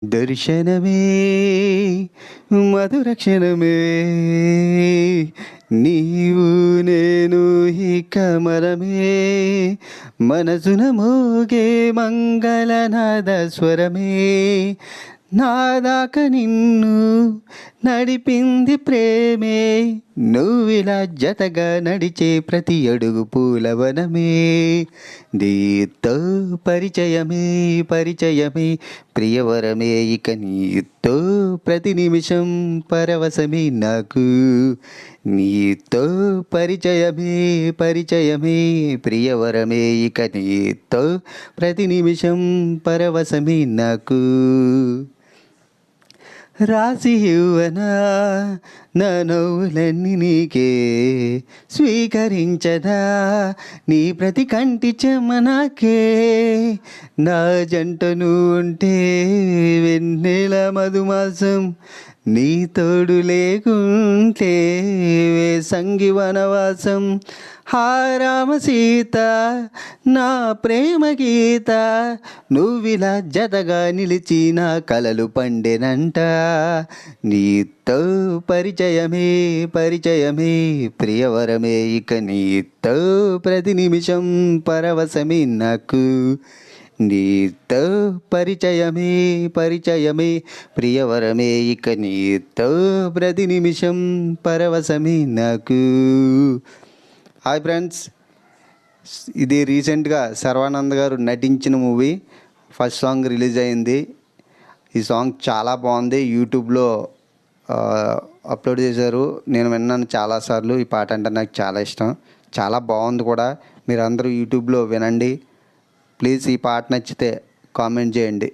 దర్శనమే మధుర క్షణమే నీవు నేను ఈ కమలమే మనసున మోగే మంగళనాద స్వరమే నాదాక నిన్ను నడిపింది ప్రేమే నువ్విలా జతగా నడిచే ప్రతి అడుగు పూలవనమే నీతో పరిచయమే పరిచయమే ప్రియవరమే ఇక నీతో ప్రతి నిమిషం పరవశమే నాకు నీతో పరిచయమే పరిచయమే ప్రియవరమే ఇక నీతో ప్రతి నిమిషం పరవశమే నాకు రాసి ఇవ్వనా నా నవ్వులన్నీ నీకే స్వీకరించదా నీ ప్రతి కంటి చెమ్మ నాకే నా జంటను ఉంటే వెన్నెల మధుమాసం నీ తోడు లేకుంటే సంగి వనవాసం హారామ సీత నా ప్రేమ గీత నువ్విలా జతగా నిలిచి నా కలలు పండెనంట నీతో పరిచయమే పరిచయమే ప్రియవరమే ఇక నీతో ప్రతి నిమిషం పరవశమే నాకు నీతో పరిచయమే పరిచయమే ప్రియవరమే ఇక నీతో ప్రతి నిమిషం పరవశమే నాకు. హాయ్ ఫ్రెండ్స్, ఇది రీసెంట్గా శర్వానంద్ గారు నటించిన మూవీ ఫస్ట్ సాంగ్ రిలీజ్ అయింది. ఈ సాంగ్ చాలా బాగుంది, యూట్యూబ్లో అప్లోడ్ చేశారు. నేను విన్నాను చాలాసార్లు. ఈ పాట అంటే నాకు చాలా ఇష్టం, చాలా బాగుంది కూడా. మీరు అందరూ యూట్యూబ్లో వినండి ప్లీజ్. ఈ పాట నచ్చితే కామెంట్ చేయండి.